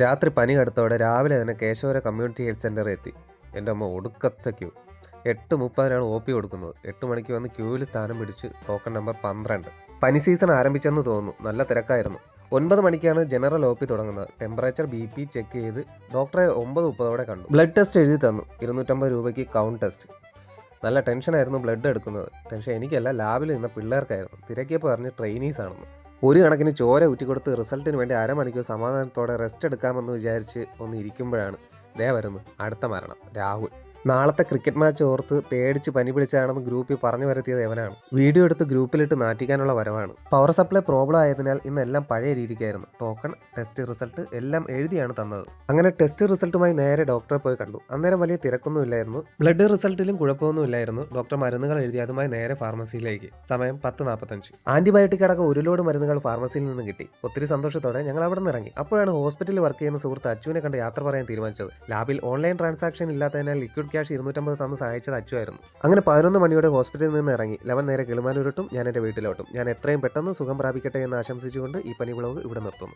രാത്രി പനി കടുത്തോടെ രാവിലെ തന്നെ കേശവര കമ്മ്യൂണിറ്റി ഹെൽത്ത് സെൻ്ററിൽ എത്തി. എൻ്റെ അമ്മ ഒടുക്കത്തെ ക്യൂ. 8:30 OP കൊടുക്കുന്നത്. 8 മണിക്ക് വന്ന് ക്യൂവിൽ സ്ഥാനം പിടിച്ച് ടോക്കൺ നമ്പർ 12. പനി സീസൺ ആരംഭിച്ചെന്ന് തോന്നുന്നു. നല്ല തിരക്കായിരുന്നു. 9 മണിക്കാണ് ജനറൽ OP തുടങ്ങുന്നത്. ടെമ്പറേച്ചർ BP ചെക്ക് ചെയ്ത് ഡോക്ടറെ 9:30 കണ്ടു. ബ്ലഡ് ടെസ്റ്റ് എഴുതി തന്നു. 250 രൂപയ്ക്ക് കൗണ്ട് ടെസ്റ്റ്. നല്ല ടെൻഷനായിരുന്നു ബ്ലഡ് എടുക്കുന്നത്. ടെൻഷൻ എനിക്കല്ല, ലാബിൽ നിന്ന പിള്ളേർക്കായിരുന്നു. തിരക്കിയപ്പോൾ പറഞ്ഞ് ട്രെയിനീസ് ആണെന്ന്. ഒരു കണക്കിന് ചോര ഊറ്റിക്കൊടുത്ത് റിസൾട്ടിന് വേണ്ടി അരമണിക്കൂർ സമാധാനത്തോടെ റെസ്റ്റ് എടുക്കാമെന്ന് വിചാരിച്ച് ഒന്ന് ഇരിക്കുമ്പോഴാണ് വരുന്നു അടുത്ത മരണം. രാഹുൽ. നാളത്തെ ക്രിക്കറ്റ് മാച്ച് ഓർത്ത് പേടിച്ച് പനി പിടിച്ചാണെന്ന് ഗ്രൂപ്പിൽ പറഞ്ഞു വരുത്തിയത് എവനാണ്. വീഡിയോ എടുത്ത് ഗ്രൂപ്പിലിട്ട് നാറ്റിക്കാനുള്ള വരവാണ്. പവർ സപ്ലൈ പ്രോബ്ലം ആയതിനാൽ ഇന്നെല്ലാം പഴയ രീതിക്കായിരുന്നു. ടോക്കൺ, ടെസ്റ്റ് റിസൾട്ട് എല്ലാം എഴുതിയാണ് തന്നത്. അങ്ങനെ ടെസ്റ്റ് റിസൾട്ടുമായി നേരെ ഡോക്ടറെ പോയി കണ്ടു. അന്നേരം വലിയ തിരക്കൊന്നും ഇല്ലായിരുന്നു. ബ്ലഡ് റിസൾട്ടിലും കുഴപ്പമൊന്നും ഇല്ലായിരുന്നു. ഡോക്ടർ മരുന്നുകൾ എഴുതി അതുമായി നേരെ ഫാർമസിയിലേക്ക്. സമയം 10:45. ആന്റിബയോട്ടിക് അടക്കം ഒരു ലോഡ് മരുന്നുകൾ ഫാർമസിയിൽ നിന്ന് കിട്ടി. ഒത്തിരി സന്തോഷത്തോടെ ഞങ്ങൾ അവിടെ നിന്ന് ഇറങ്ങി. അപ്പോഴാണ് ഹോസ്പിറ്റലിൽ വർക്ക് ചെയ്യുന്ന സുഹൃത്ത് അച്ചുവിനെ കണ്ട് യാത്ര പറയാൻ തീരുമാനിച്ചത്. ലാബിൽ ഓൺലൈൻ ട്രാൻസാക്ഷൻ ഇല്ലാത്തതിനാൽ ലിക്വിഡ് ക്യാഷ് 250 തന്ന് സഹായിച്ചത് അച്ചുവായിരുന്നു. അങ്ങനെ 11 മണിയോടെ ഹോസ്പിറ്റലിൽ നിന്ന് ഇറങ്ങി. 11 നേരെ കിളിമാനൂരോട്ടും ഞാൻ എൻ്റെ വീട്ടിലോട്ടും. ഞാൻ എത്രയും പെട്ടെന്ന് സുഖം പ്രാപിക്കട്ടെ എന്ന് ആശംസിച്ചുകൊണ്ട് ഈ പനി വ്ളോഗ് ഇവിടെ നിർത്തുന്നു.